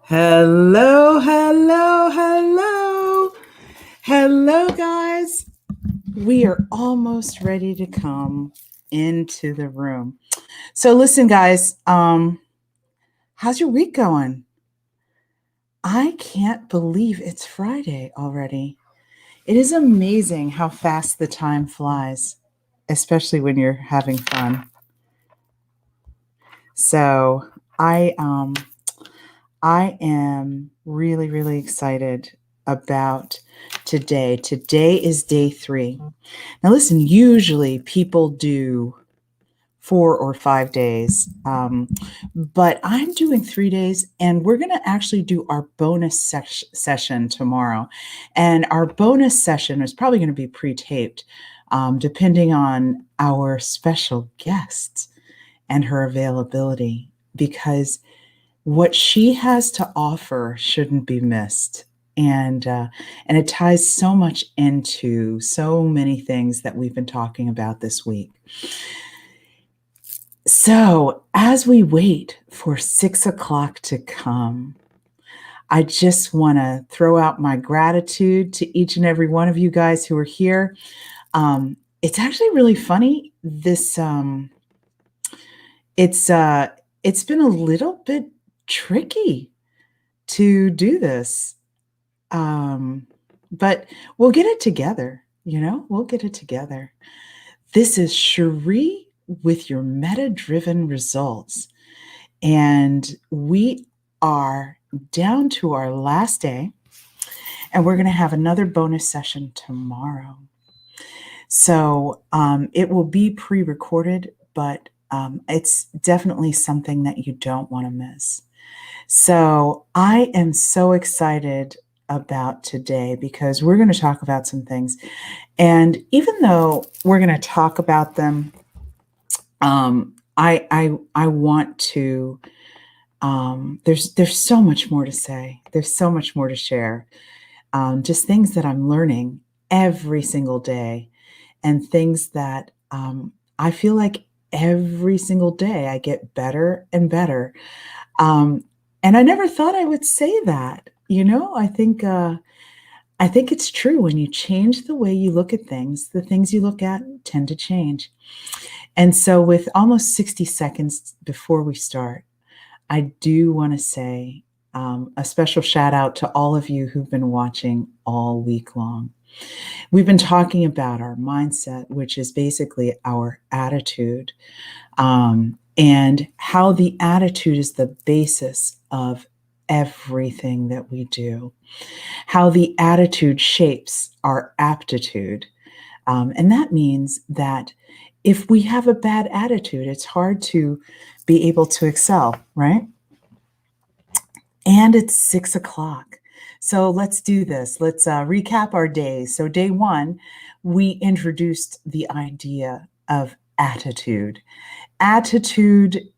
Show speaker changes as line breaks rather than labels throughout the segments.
Hello, hello, hello. Hello, guys. We are almost ready to come into the room. So listen, guys, how's your week going? I can't believe it's Friday already. It is amazing how fast the time flies, especially when you're having fun. So I am really, really excited about today. Today is day 3. Now, listen, usually people do 4 or 5 days, but I'm doing 3 days, and we're going to actually do our bonus session tomorrow. And our bonus session is probably going to be pre-taped, depending on our special guest and her availability, because what she has to offer shouldn't be missed. And it ties so much into so many things that we've been talking about this week. So as we wait for 6 o'clock to come, I just want to throw out my gratitude to each and every one of you guys who are here. It's actually really funny. It's been a little bit tricky to do this. But we'll get it together, we'll get it together. This is Cherie with your MetaDriven results. And we are down to our last day, and we're going to have another bonus session tomorrow. So it will be pre-recorded, but it's definitely something that you don't want to miss. So I am so excited about today because we're going to talk about some things. And even though we're going to talk about them, I want to, there's so much more to say. There's so much more to share. Just things that I'm learning every single day, and things that I feel like every single day I get better and better. And I never thought I would say that. I think it's true. When you change the way you look at things, the things you look at tend to change. And so with almost 60 seconds before we start, I do want to say a special shout out to all of you who've been watching all week long. We've been talking about our mindset, which is basically our attitude, and how the attitude is the basis of everything that we do, how the attitude shapes our aptitude. And that means that if we have a bad attitude, it's hard to be able to excel, right? And it's 6 o'clock. So let's do this. Let's recap our days. So day 1, we introduced the idea of attitude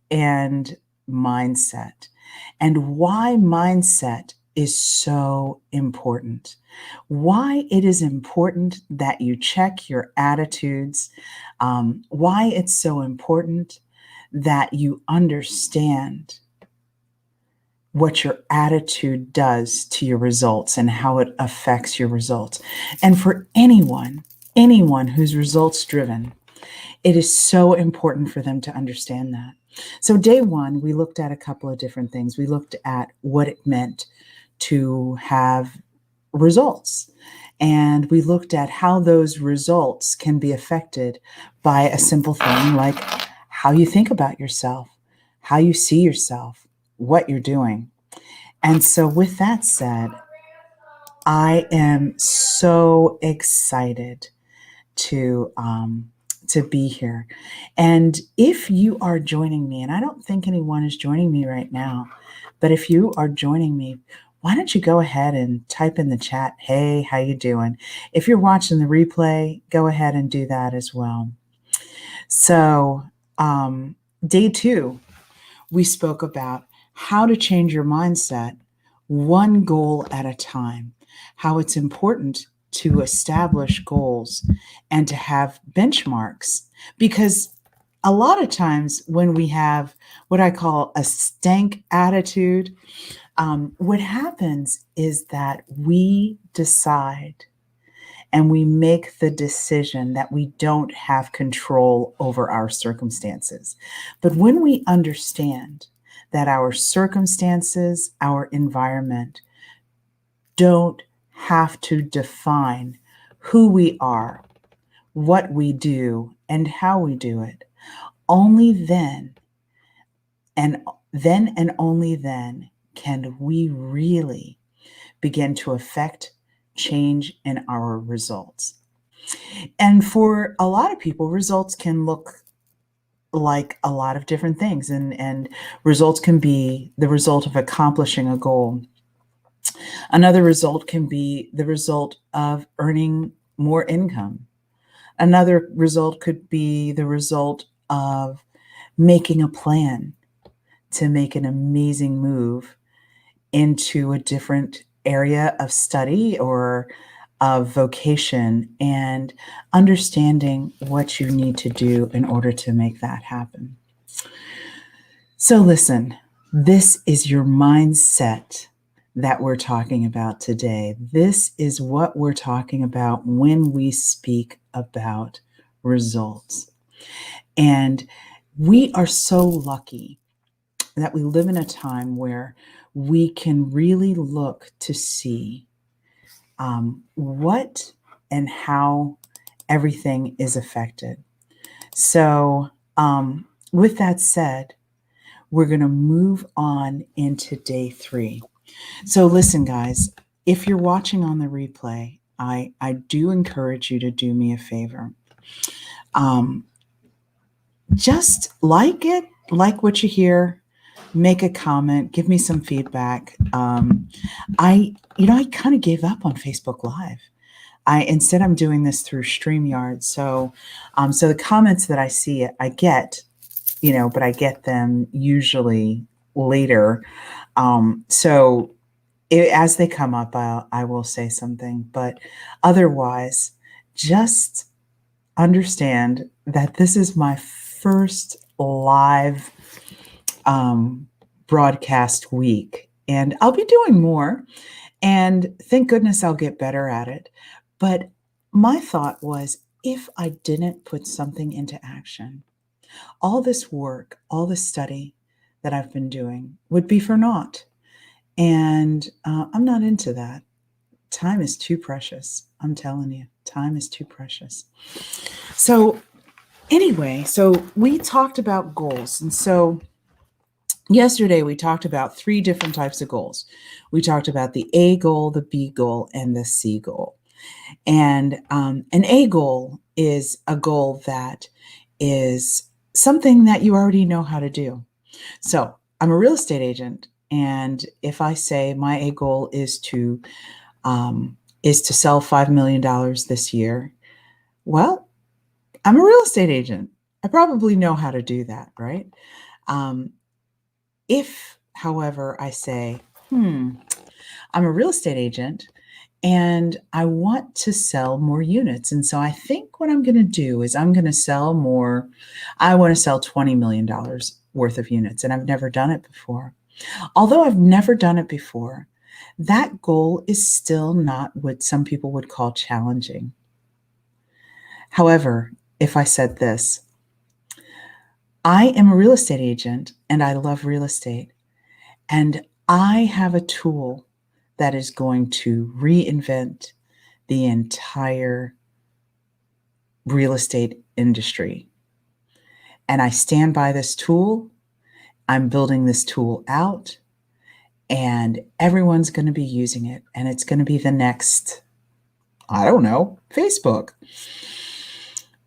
and mindset, and why mindset is so important, why it is important that you check your attitudes, why it's so important that you understand what your attitude does to your results and how it affects your results. And for anyone who's results driven, it is so important for them to understand that. So day 1, we looked at a couple of different things. We looked at what it meant to have results, and we looked at how those results can be affected by a simple thing like how you think about yourself, how you see yourself, what you're doing. And so with that said, I am so excited to be here. And if you are joining me, and I don't think anyone is joining me right now, but if you are joining me, why don't you go ahead and type in the chat, hey, how you doing? If you're watching the replay, go ahead and do that as well. So day 2, we spoke about how to change your mindset one goal at a time, how it's important to establish goals and to have benchmarks, because a lot of times when we have what I call a stank attitude, What happens is that we decide and we make the decision that we don't have control over our circumstances. But when we understand that our circumstances, our environment don't have to define who we are, what we do, and how we do it, only and then and only then can we really begin to affect change in our results. And for a lot of people, results can look like a lot of different things, and results can be the result of accomplishing a goal. Another result can be the result of earning more income. Another result could be the result of making a plan to make an amazing move into a different area of study or of vocation, and understanding what you need to do in order to make that happen. So, listen, this is your mindset that we're talking about today. This is what we're talking about when we speak about results. And we are so lucky that we live in a time where we can really look to see what and how everything is affected. So, with that said, we're going to move on into day 3. So, listen, guys, if you're watching on the replay, I do encourage you to do me a favor. Just like it, like what you hear, make a comment, give me some feedback. I kind of gave up on Facebook Live. Instead I'm doing this through StreamYard. So the comments that I see, I get, but I get them usually later. So as they come up, I will say something. But otherwise, just understand that this is my first live broadcast week, and I'll be doing more, and thank goodness I'll get better at it. But my thought was, if I didn't put something into action, all this work, all this study that I've been doing would be for naught. And I'm not into that. Time is too precious. I'm telling you, time is too precious. So anyway, so we talked about goals. And so yesterday we talked about 3 different types of goals. We talked about the A goal, the B goal, and the C goal. And an A goal is a goal that is something that you already know how to do. So I'm a real estate agent, and if I say my A goal is to sell $5 million this year, well, I'm a real estate agent. I probably know how to do that, right? If, however, I say, I'm a real estate agent and I want to sell more units. And so I think what I'm going to do is I'm going to sell more. I want to sell $20 million worth of units, and I've never done it before. Although I've never done it before, that goal is still not what some people would call challenging. However, if I said this, I am a real estate agent and I love real estate, and I have a tool that is going to reinvent the entire real estate industry. And I stand by this tool. I'm building this tool out, and everyone's going to be using it. And it's going to be the next, I don't know, Facebook.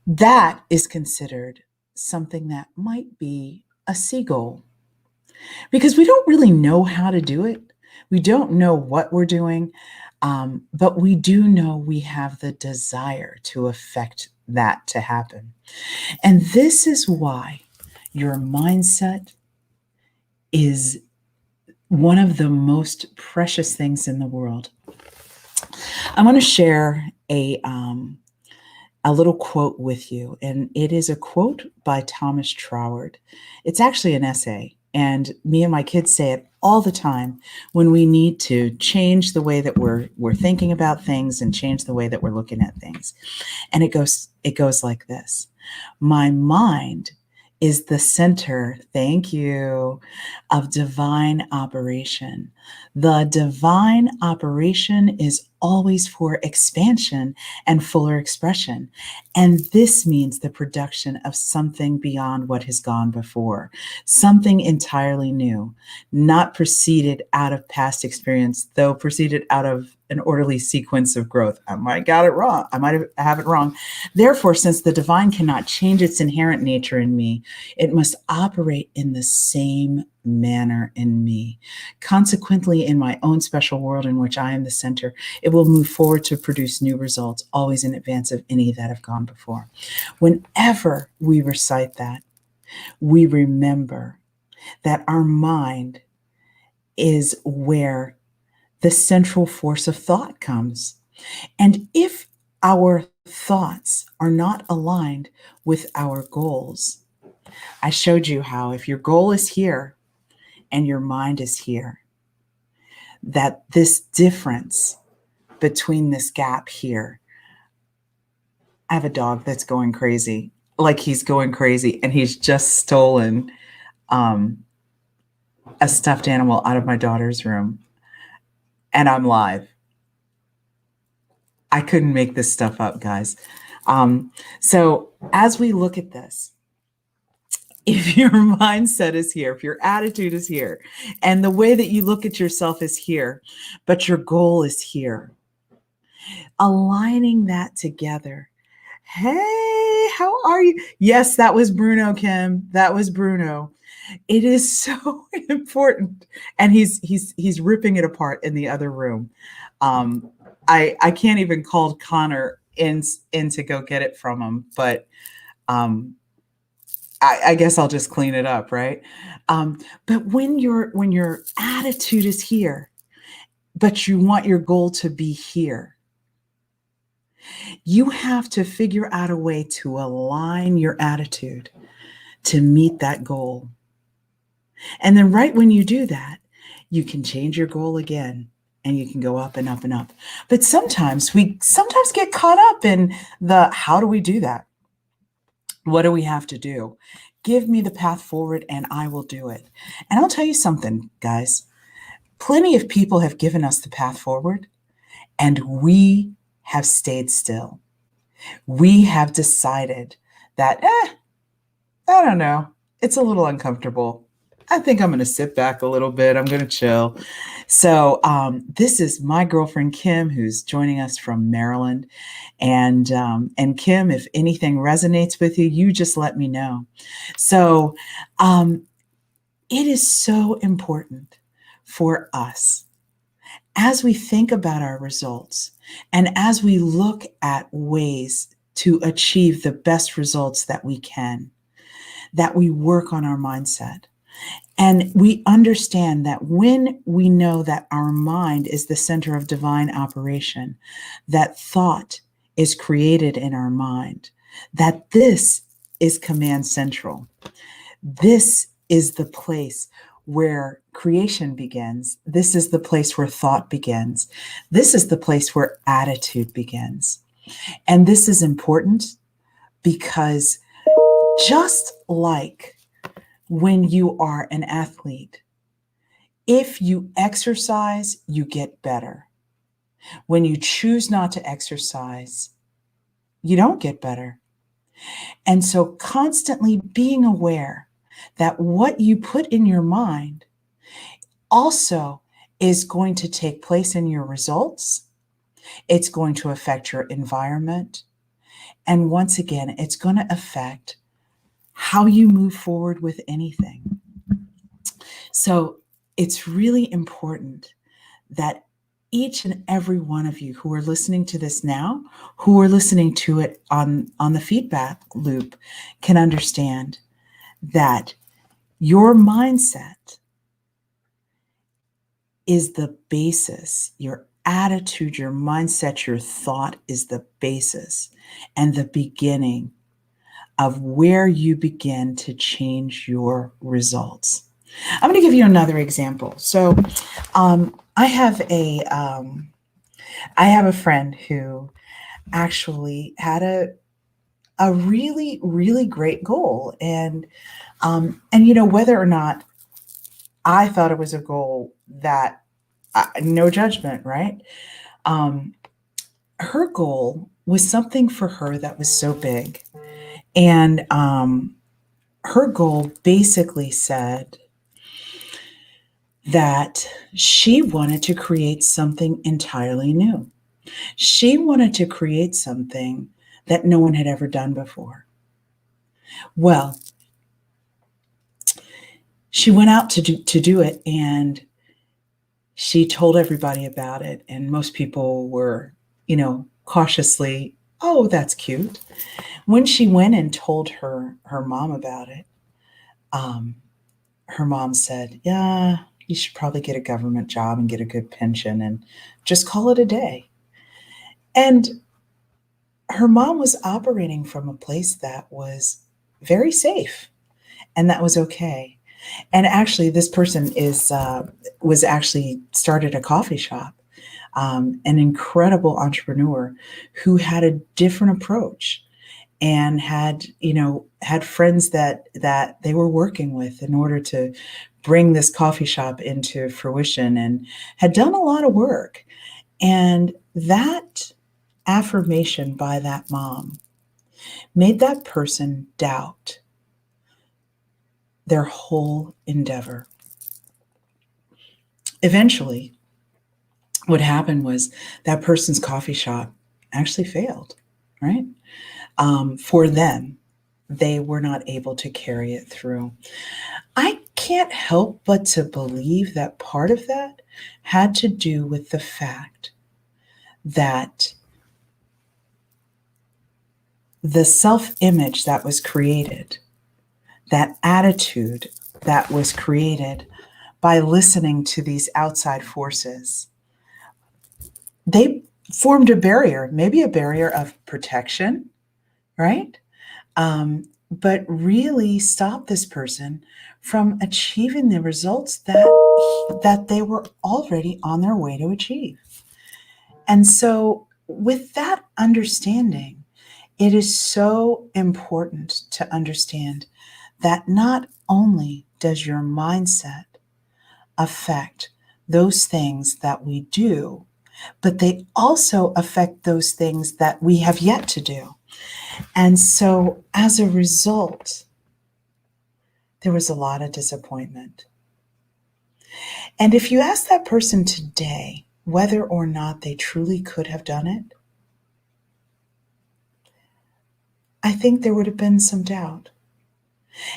That is considered something that might be a C goal, because we don't really know how to do it. We don't know what we're doing, but we do know we have the desire to affect that to happen. And this is why your mindset is one of the most precious things in the world. I want to share a little quote with you, and it is a quote by Thomas Troward. It's actually an essay, And me and my kids say it all the time when we need to change the way that we're thinking about things and change the way that we're looking at things. And it goes like this. My mind is the center, thank you, of divine operation. The divine operation is always for expansion and fuller expression. And this means the production of something beyond what has gone before, something entirely new, not proceeded out of past experience, though proceeded out of an orderly sequence of growth. I might got it wrong. I might have it wrong. Therefore, since the divine cannot change its inherent nature in me, it must operate in the same manner in me. Consequently, in my own special world in which I am the center, it will move forward to produce new results, always in advance of any that have gone before. Whenever we recite that, we remember that our mind is where the central force of thought comes. And if our thoughts are not aligned with our goals, I showed you how if your goal is here and your mind is here, that this difference between this gap here, I have a dog that's going crazy, like he's going crazy, and he's just stolen a stuffed animal out of my daughter's room, and I'm live. I couldn't make this stuff up, guys. So as we look at this, if your mindset is here, if your attitude is here, and the way that you look at yourself is here, but your goal is here, aligning that together. Hey, how are you? Yes, that was Bruno, Kim. That was Bruno. It is so important. And he's ripping it apart in the other room. I can't even call Connor in to go get it from him, but I guess I'll just clean it up, right? But when your attitude is here, but you want your goal to be here, you have to figure out a way to align your attitude to meet that goal. And then right when you do that, you can change your goal again and you can go up and up and up. But sometimes we get caught up in the how do we do that? What do we have to do? Give me the path forward and I will do it. And I'll tell you something, guys. Plenty of people have given us the path forward and we have stayed still. We have decided that, I don't know, it's a little uncomfortable. I think I'm going to sit back a little bit. I'm going to chill. So this is my girlfriend, Kim, who's joining us from Maryland. And Kim, if anything resonates with you, you just let me know. So it is so important for us as we think about our results and as we look at ways to achieve the best results that we can, that we work on our mindset. And we understand that when we know that our mind is the center of divine operation, that thought is created in our mind, that this is command central. This is the place where creation begins. This is the place where thought begins. This is the place where attitude begins. And this is important because just like when you are an athlete, if you exercise, you get better. When you choose not to exercise, you don't get better. And so constantly being aware that what you put in your mind also is going to take place in your results. It's going to affect your environment. And once again, it's going to affect how you move forward with anything. So it's really important that each and every one of you who are listening to this now, who are listening to it on the feedback loop, can understand that your mindset is the basis. Your attitude, your mindset, your thought is the basis and the beginning of where you begin to change your results. I'm going to give you another example. So, I have a friend who actually had a really, really great goal. And whether or not I thought it was a goal that, no judgment, right? Um, Her goal was something for her that was so big. And her goal basically said that she wanted to create something entirely new. She wanted to create something that no one had ever done before. Well, she went out to do it, and she told everybody about it. And most people were, cautiously, oh, that's cute. When she went and told her mom about it, um, her mom said, yeah, you should probably get a government job and get a good pension and just call it a day. And her mom was operating from a place that was very safe, and that was okay. And actually, this person was actually started a coffee shop, an incredible entrepreneur who had a different approach, and had friends that they were working with in order to bring this coffee shop into fruition, and had done a lot of work. And that affirmation by that mom made that person doubt their whole endeavor. Eventually, what happened was that person's coffee shop actually failed, right? For them, they were not able to carry it through. I can't help but to believe that part of that had to do with the fact that the self image that was created, that attitude that was created by listening to these outside forces, they formed a barrier, maybe a barrier of protection, right? But really stop this person from achieving the results that they were already on their way to achieve. And so, with that understanding, it is so important to understand that not only does your mindset affect those things that we do, but they also affect those things that we have yet to do. And so, as a result, there was a lot of disappointment. And if you ask that person today whether or not they truly could have done it, I think there would have been some doubt.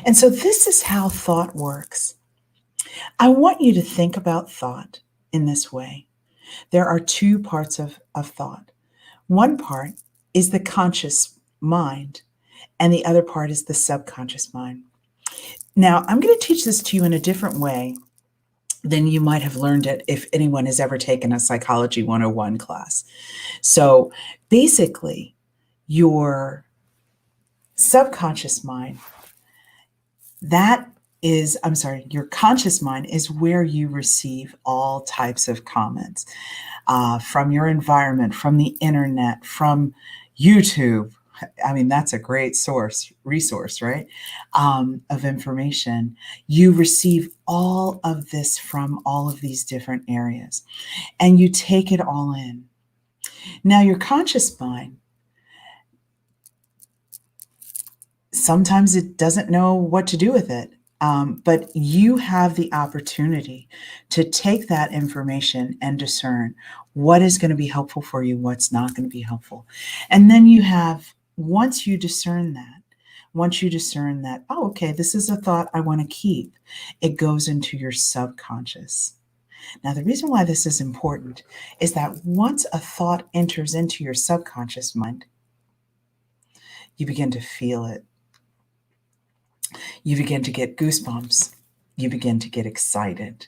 And so, this is how thought works. I want you to think about thought in this way. There are two parts of thought. One part is the conscious mind, and the other part is the subconscious mind. Now, I'm going to teach this to you in a different way than you might have learned it if anyone has ever taken a Psychology 101 class. So basically, your subconscious mind, your conscious mind is where you receive all types of comments from your environment, from the internet, from YouTube. I mean, that's a great resource, right? Of information. You receive all of this from all of these different areas, and you take it all in. Now, your conscious mind, sometimes it doesn't know what to do with it. But you have the opportunity to take that information and discern what is going to be helpful for you, what's not going to be helpful. And then once you discern that, oh, okay, this is a thought I want to keep, it goes into your subconscious. Now, the reason why this is important is that once a thought enters into your subconscious mind, you begin to feel it. You begin to get goosebumps. You begin to get excited.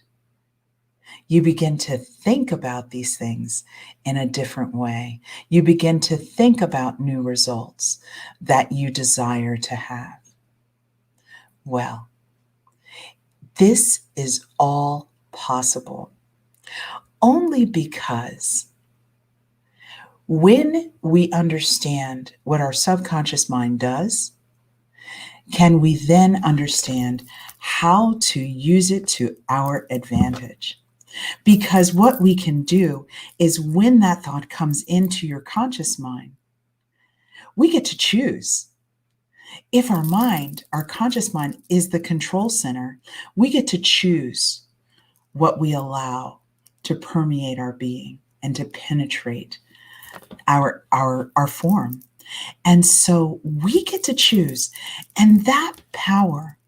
You begin to think about these things in a different way. You begin to think about new results that you desire to have. Well, This is all possible only because when we understand what our subconscious mind does, can we then understand how to use it to our advantage? Because what we can do is when that thought comes into your conscious mind, we get to choose. If our conscious mind is the control center, we get to choose what we allow to permeate our being and to penetrate our form. And so we get to choose. And that power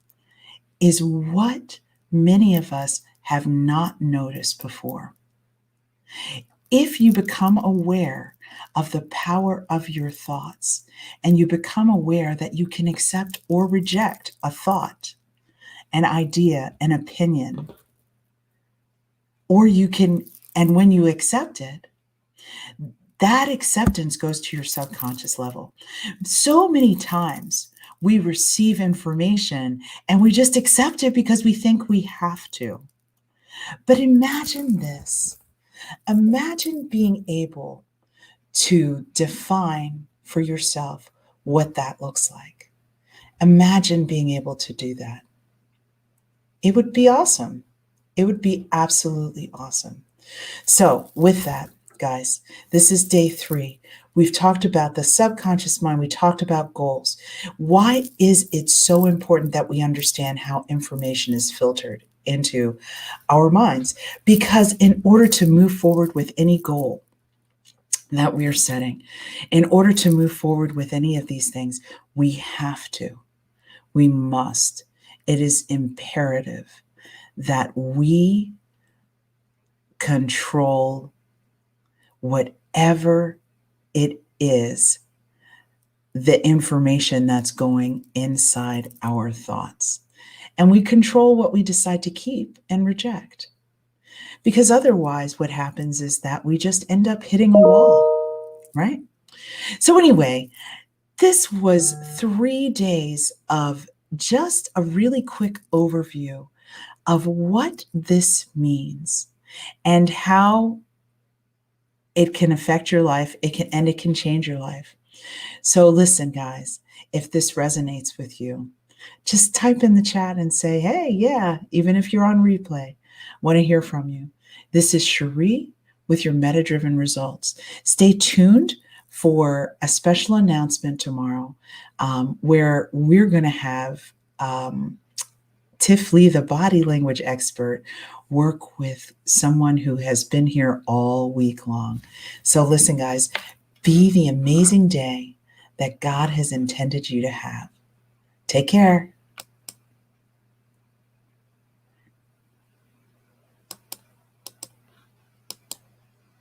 is what many of us have not noticed before. If you become aware of the power of your thoughts and you become aware that you can accept or reject a thought, an idea, an opinion, or you can, and when you accept it, that acceptance goes to your subconscious level. So many times we receive information and we just accept it because we think we have to. But imagine this. Imagine being able to define for yourself what that looks like. Imagine being able to do that. It would be awesome. It would be absolutely awesome. So, with that, guys, this is day 3. We've talked about the subconscious mind. We talked about goals. Why is it so important that we understand how information is filtered into our minds? Because in order to move forward with any goal that we are setting, in order to move forward with any of these things, we must. It is imperative that we control whatever it is, the information that's going inside our thoughts. And we control what we decide to keep and reject. Because otherwise, what happens is that we just end up hitting a wall, right? So anyway, this was 3 days of just a really quick overview of what this means and how it can affect your life. It can change your life. So listen, guys, if this resonates with you, just type in the chat and say, hey, yeah, even if you're on replay, want to hear from you. This is Cherie with your MetaDriven results. Stay tuned for a special announcement tomorrow where we're going to have Tiff Lee, the body language expert, work with someone who has been here all week long. So listen, guys, be the amazing day that God has intended you to have. Take care.